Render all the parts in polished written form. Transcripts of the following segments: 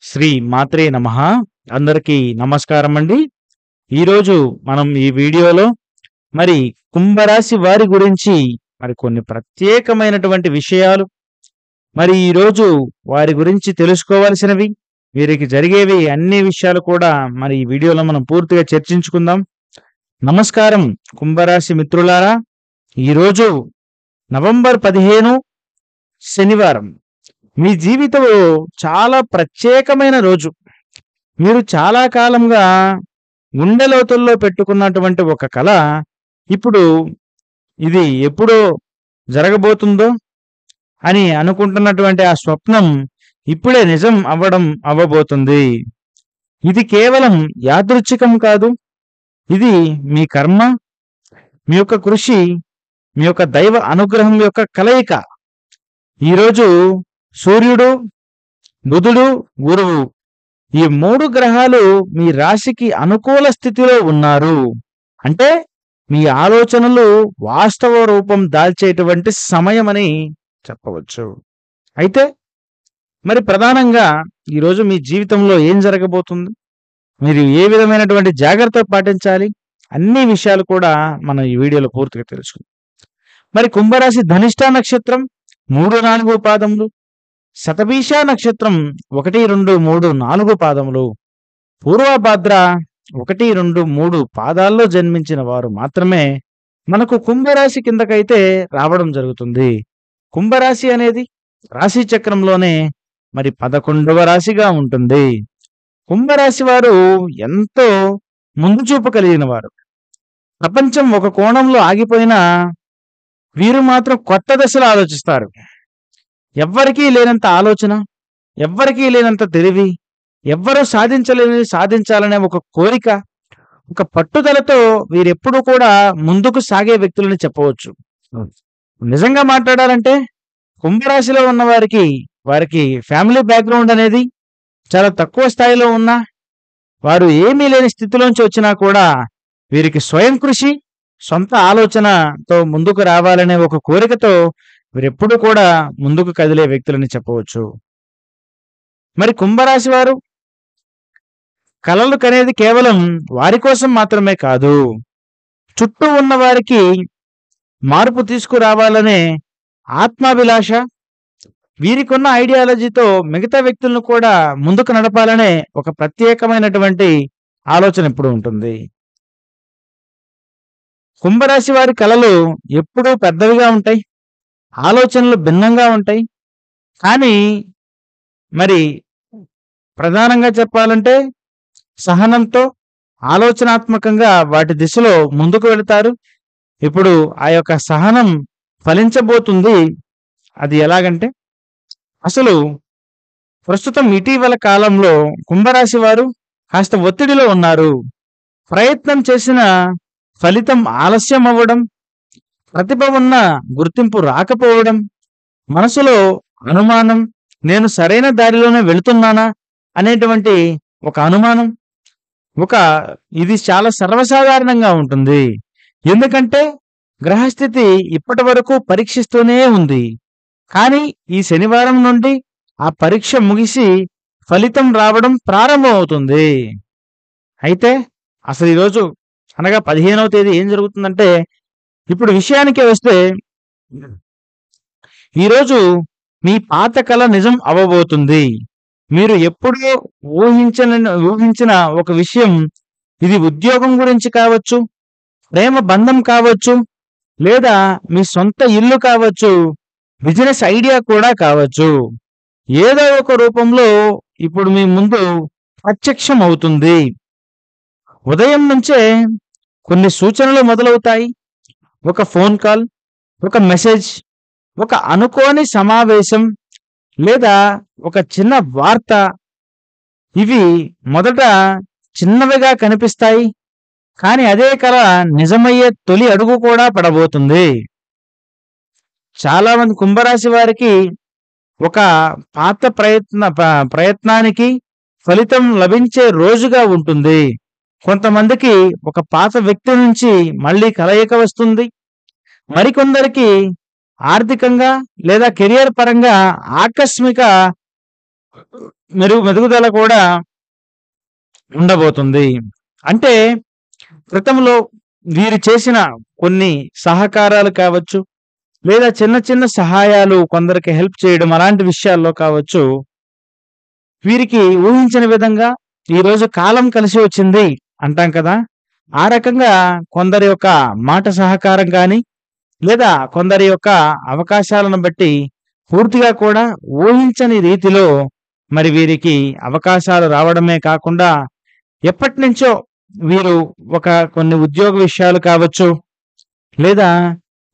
శ్రీ మాత్రే నమః. అందరికీ నమస్కారం అండి. ఈరోజు మనం ఈ వీడియోలో మరి కుంభరాశి వారి గురించి మరి కొన్ని ప్రత్యేకమైనటువంటి విషయాలు, మరి ఈరోజు వారి గురించి తెలుసుకోవాల్సినవి, వీరికి జరిగేవి అన్ని విషయాలు కూడా మరి ఈ వీడియోలో మనం పూర్తిగా చర్చించుకుందాం. నమస్కారం కుంభరాశి మిత్రులారా. ఈరోజు నవంబర్ 15 శనివారం. మీ జీవితంలో చాలా ప్రత్యేకమైన రోజు. మీరు చాలా కాలంగా గుండె లోతుల్లో పెట్టుకున్నటువంటి ఒక కల ఇప్పుడు ఇది ఎప్పుడో జరగబోతుందో అని అనుకుంటున్నటువంటి ఆ స్వప్నం ఇప్పుడే నిజం అవ్వబోతుంది. ఇది కేవలం యాదృచ్ఛికం కాదు. ఇది మీ కర్మ, మీ యొక్క కృషి, మీ యొక్క దైవ అనుగ్రహం యొక్క కలయిక. ఈరోజు సూర్యుడు, బుధుడు, గురువు ఈ 3 గ్రహాలు మీ రాశికి అనుకూల స్థితిలో ఉన్నారు. అంటే మీ ఆలోచనలు వాస్తవ రూపం దాల్చేటువంటి సమయం అని చెప్పవచ్చు. అయితే మరి ప్రధానంగా ఈరోజు మీ జీవితంలో ఏం జరగబోతుంది, మీరు ఏ విధమైనటువంటి జాగ్రత్తలు పాటించాలి, అన్ని విషయాలు కూడా మనం ఈ వీడియోలో పూర్తిగా తెలుసుకుందాం. మరి కుంభరాశి ధనిష్ట నక్షత్రం 3, 4 పాదములు, శతభిష నక్షత్రం 1, 2, 3, 4 పాదములు, పూర్వభాద్ర 1, 2, 3 పాదాల్లో జన్మించిన వారు మాత్రమే మనకు కుంభరాశి కిందకైతే రావడం జరుగుతుంది. కుంభరాశి అనేది రాశి చక్రంలోనే మరి 11వ రాశిగా ఉంటుంది. కుంభరాశి వారు ఎంతో ముందు చూపు కలిగిన వారు. ప్రపంచం ఒక కోణంలో ఆగిపోయినా వీరు మాత్రం కొత్త దశలో ఆలోచిస్తారు. ఎవ్వరికీ లేనంత ఆలోచన, ఎవ్వరికీ లేనంత తెలివి, ఎవ్వరూ సాధించలేనిది సాధించాలనే ఒక కోరిక, ఒక పట్టుదలతో వీరెప్పుడూ కూడా ముందుకు సాగే వ్యక్తులని చెప్పవచ్చు. నిజంగా మాట్లాడాలంటే కుంభరాశిలో ఉన్న వారికి ఫ్యామిలీ బ్యాక్గ్రౌండ్ అనేది చాలా తక్కువ స్థాయిలో ఉన్నా, వారు ఏమీ లేని స్థితిలోంచి వచ్చినా కూడా వీరికి స్వయం కృషి, సొంత ఆలోచనతో ముందుకు రావాలనే ఒక కోరికతో వీరెప్పుడు కూడా ముందుకు కదిలే వ్యక్తులని చెప్పవచ్చు. మరి కుంభరాశి వారు కలలు కనేది కేవలం వారి కోసం మాత్రమే కాదు, చుట్టూ ఉన్న వారికి మార్పు తీసుకురావాలనే ఆత్మాభిలాష, వీరికున్న ఐడియాలజీతో మిగతా వ్యక్తులను కూడా ముందుకు నడపాలనే ఒక ప్రత్యేకమైనటువంటి ఆలోచన ఎప్పుడు ఉంటుంది. కుంభరాశి వారి కలలు ఎప్పుడూ పెద్దవిగా ఉంటాయి, ఆలోచనలు భిన్నంగా ఉంటాయి. కానీ మరి ప్రధానంగా చెప్పాలంటే సహనంతో ఆలోచనాత్మకంగా వాటి దిశలో ముందుకు వెళతారు. ఇప్పుడు ఆ యొక్క సహనం ఫలించబోతుంది. అది ఎలాగంటే, అసలు ప్రస్తుతం ఇటీవల కాలంలో కుంభరాశి వారు కాస్త ఒత్తిడిలో ఉన్నారు. ప్రయత్నం చేసిన ఫలితం ఆలస్యం అవ్వడం, ప్రతిభ ఉన్న గుర్తింపు రాకపోవడం, మనసులో అనుమానం, నేను సరైన దారిలోనే వెళుతున్నానా అనేటువంటి ఒక అనుమానం, ఇది చాలా సర్వసాధారణంగా ఉంటుంది. ఎందుకంటే గ్రహస్థితి ఇప్పటి వరకు పరీక్షిస్తూనే ఉంది. కానీ ఈ శనివారం నుండి ఆ పరీక్ష ముగిసి ఫలితం రావడం ప్రారంభం అవుతుంది. అయితే అసలు ఈరోజు అనగా 15వ తేదీ ఏం జరుగుతుందంటే, ఇప్పుడు విషయానికి వస్తే ఈరోజు మీ పాత కల నిజం అవ్వబోతుంది. మీరు ఎప్పుడో ఊహించిన ఒక విషయం, ఇది ఉద్యోగం గురించి కావచ్చు, ప్రేమ బంధం కావచ్చు, లేదా మీ సొంత ఇల్లు కావచ్చు, బిజినెస్ ఐడియా కూడా కావచ్చు, ఏదో ఒక రూపంలో ఇప్పుడు మీ ముందు ప్రత్యక్షం అవుతుంది. ఉదయం నుంచే కొన్ని సూచనలు మొదలవుతాయి. ఒక ఫోన్ కాల్, ఒక మెసేజ్, ఒక అనుకోని సమావేశం, లేదా ఒక చిన్న వార్త. ఇవి మొదట చిన్నవిగా కనిపిస్తాయి, కానీ అదే కల నిజమయ్యే తొలి అడుగు కూడా పడబోతుంది. చాలా మంది కుంభరాశి వారికి ఒక పాత ప్రయత్నానికి ఫలితం లభించే రోజుగా ఉంటుంది. కొంతమందికి ఒక పాత వ్యక్తి నుంచి మళ్ళీ కలయిక వస్తుంది. మరికొందరికి ఆర్థికంగా లేదా కెరియర్ పరంగా ఆకస్మిక మెరుగుదల కూడా ఉండబోతుంది. అంటే గతంలో వీరు చేసిన కొన్ని సహకారాలు కావచ్చు, లేదా చిన్న చిన్న సహాయాలు కొందరికి హెల్ప్ చేయడం అలాంటి విషయాల్లో కావచ్చు, వీరికి ఊహించని విధంగా ఈరోజు కాలం కలిసి వచ్చింది అంటాం కదా! ఆ రకంగా కొందరి యొక్క మాట సహకారం గాని, లేదా కొందరి యొక్క అవకాశాలను బట్టి పూర్తిగా కూడా ఊహించని రీతిలో మరి వీరికి అవకాశాలు రావడమే కాకుండా, ఎప్పటినుంచో వీరు కొన్ని ఉద్యోగ విషయాలు కావచ్చు, లేదా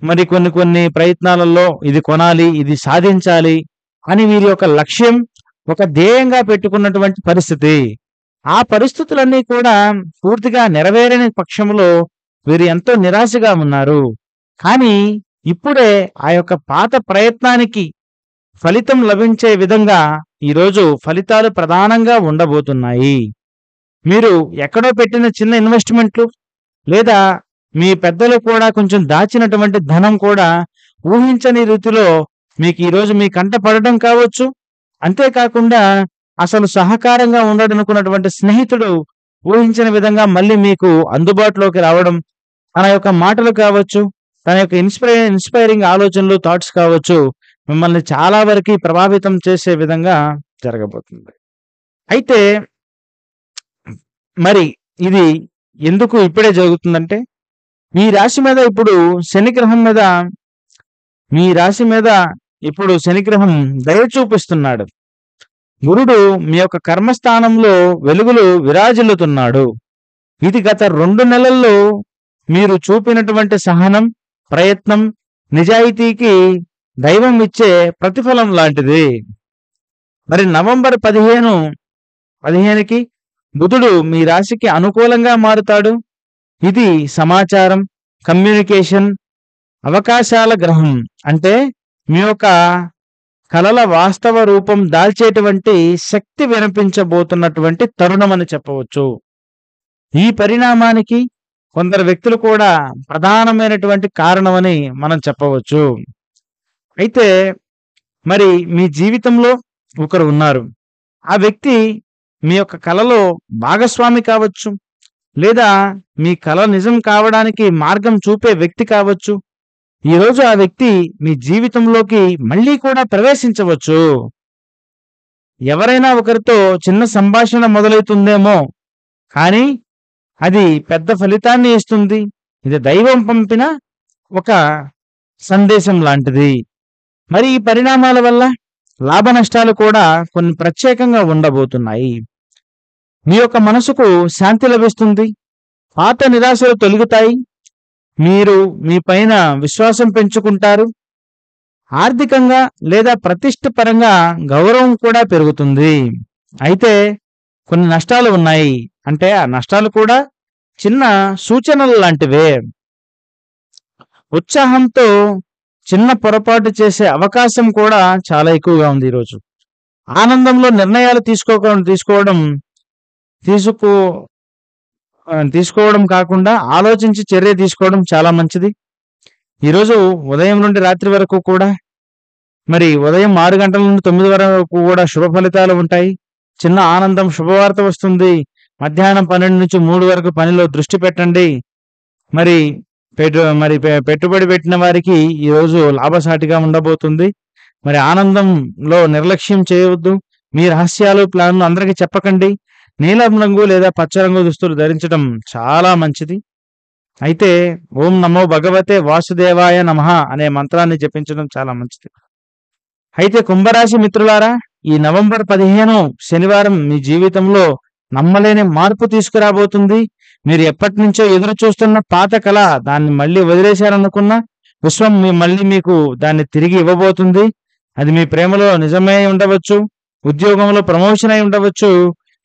మరి కొన్ని కొన్ని ప్రయత్నాలలో ఇది కొనాలి, ఇది సాధించాలి అని వీరి యొక్క లక్ష్యం ఒక ధ్యేయంగా పెట్టుకున్నటువంటి పరిస్థితి. ఆ పరిస్థితులన్నీ కూడా పూర్తిగా నెరవేరని పక్షంలో వీరు ఎంతో నిరాశగా ఉన్నారు. కానీ ఇప్పుడే ఆ యొక్క పాత ప్రయత్నానికి ఫలితం లభించే విధంగా ఈరోజు ఫలితాలు ప్రధానంగా ఉండబోతున్నాయి. మీరు ఎక్కడో పెట్టిన చిన్న ఇన్వెస్ట్‌మెంట్లు, లేదా మీ పెద్దలు కూడా కొంచెం దాచినటువంటి ధనం కూడా ఊహించని రీతిలో మీకు ఈరోజు మీ కంట పడడం కావచ్చు. అంతేకాకుండా అసలు సహకారంగా ఉండడనుకున్నటువంటి స్నేహితుడు ఊహించని విధంగా మళ్ళీ మీకు అందుబాటులోకి రావడం, తన యొక్క మాటలు కావచ్చు, తన యొక్క ఇన్‌స్పైరింగ్ ఆలోచనలు, థాట్స్ కావచ్చు, మిమ్మల్ని చాలా వరకి ప్రభావితం చేసే విధంగా జరగబోతుంది. అయితే మరి ఇది ఎందుకు ఇప్పుడే జరుగుతుందంటే, మీ రాశి మీద ఇప్పుడు శనిగ్రహం మీద మీ రాశి మీద ఇప్పుడు శనిగ్రహం దయ చూపిస్తున్నాడు. గురుడు మీ యొక్క కర్మస్థానంలో వెలుగులు విరాజిల్లుతున్నాడు. ఇది గత 2 నెలల్లో మీరు చూపినటువంటి సహనం, ప్రయత్నం, నిజాయితీకి దైవం ఇచ్చే ప్రతిఫలం లాంటిది. మరి నవంబర్ 15కి బుధుడు మీ రాశికి అనుకూలంగా మారుతాడు. ఇది సమాచారం, కమ్యూనికేషన్, అవకాశాల గ్రహం. అంటే మీ యొక్క కలల వాస్తవ రూపం దాల్చేటువంటి శక్తి వినిపించబోతున్నటువంటి తరుణం అని చెప్పవచ్చు. ఈ పరిణామానికి కొందరు వ్యక్తులు కూడా ప్రధానమైనటువంటి కారణమని మనం చెప్పవచ్చు. అయితే మరి మీ జీవితంలో ఒకరు ఉన్నారు. ఆ వ్యక్తి మీ యొక్క కలలో భాగస్వామి కావచ్చు, లేదా మీ కల నిజం కావడానికి మార్గం చూపే వ్యక్తి కావచ్చు. ఈరోజు ఆ వ్యక్తి మీ జీవితంలోకి మళ్ళీ కూడా ప్రవేశించవచ్చు. ఎవరైనా ఒకరితో చిన్న సంభాషణ మొదలవుతుందేమో, కానీ అది పెద్ద ఫలితాన్ని ఇస్తుంది. ఇది దైవం పంపిన ఒక సందేశం లాంటిది. మరి ఈ పరిణామాల వల్ల లాభ నష్టాలు కూడా కొన్ని ప్రత్యేకంగా ఉండబోతున్నాయి. మీ యొక్క మనసుకు శాంతి లభిస్తుంది. పాత నిరాశలు తొలగుతాయి. మీరు మీ పైన విశ్వాసం పెంచుకుంటారు. ఆర్థికంగా లేదా ప్రతిష్ఠ పరంగా గౌరవం కూడా పెరుగుతుంది. అయితే కొన్ని నష్టాలు ఉన్నాయి. అంటే ఆ నష్టాలు కూడా చిన్న సూచనలు లాంటివే. ఉత్సాహంతో చిన్న పొరపాటు చేసే అవకాశం కూడా చాలా ఎక్కువగా ఉంది ఈరోజు. ఆనందంలో నిర్ణయాలు తీసుకోవడం కాకుండా ఆలోచించి చర్య తీసుకోవడం చాలా మంచిది. ఈరోజు ఉదయం నుండి రాత్రి వరకు కూడా, మరి ఉదయం 6 గంటల నుండి 9 వరకు కూడా శుభ ఫలితాలు ఉంటాయి. చిన్న ఆనందం, శుభవార్త వస్తుంది. మధ్యాహ్నం 12 నుంచి 3 వరకు పనిలో దృష్టి పెట్టండి. మరి పెట్టుబడి పెట్టిన వారికి ఈరోజు లాభసాటిగా ఉండబోతుంది. మరి ఆనందంలో నిర్లక్ష్యం చేయవద్దు. మీ రహస్యాలు, ప్లాన్లు అందరికీ చెప్పకండి. నీలం రంగు లేదా పచ్చ రంగు దుస్తులు ధరించడం చాలా మంచిది. అయితే ఓం నమో భగవతే వాసుదేవాయ నమః అనే మంత్రాన్ని జపించడం చాలా మంచిది. అయితే కుంభరాశి మిత్రులారా, ఈ నవంబర్ 15 శనివారం మీ జీవితంలో నమ్మలేని మార్పు తీసుకురాబోతుంది. మీరు ఎప్పటి నుంచో ఎదురు చూస్తున్న పాత కళ, దాన్ని మళ్ళీ వదిలేశారనుకున్న విశ్వం మళ్ళీ మీకు దాన్ని తిరిగి ఇవ్వబోతుంది. అది మీ ప్రేమలో నిజమై ఉండవచ్చు, ఉద్యోగంలో ప్రమోషన్ అయి ఉండవచ్చు,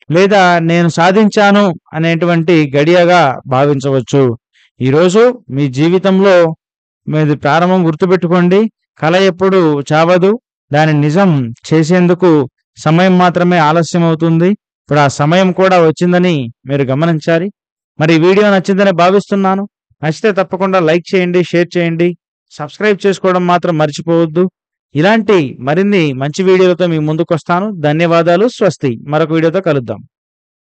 లేదా నేను సాధించాను అనేటువంటి గడియగా భావించవచ్చు. ఈరోజు మీ జీవితంలో మీది ప్రారంభం. గుర్తుపెట్టుకోండి, కళ ఎప్పుడు చావదు. దాని నిజం చేసేందుకు సమయం మాత్రమే ఆలస్యం అవుతుంది. ఇప్పుడు ఆ సమయం కూడా వచ్చిందని మీరు గమనించాలి. మరి వీడియో నచ్చిందని భావిస్తున్నాను. నచ్చితే తప్పకుండా లైక్ చేయండి, షేర్ చేయండి, సబ్స్క్రైబ్ చేసుకోవడం మాత్రం మర్చిపోవద్దు. ఇలాంటి మరిన్ని మంచి వీడియోలతో మీ ముందుకొస్తాను. ధన్యవాదాలు. స్వస్తి. మరొక వీడియోతో కలుద్దాం.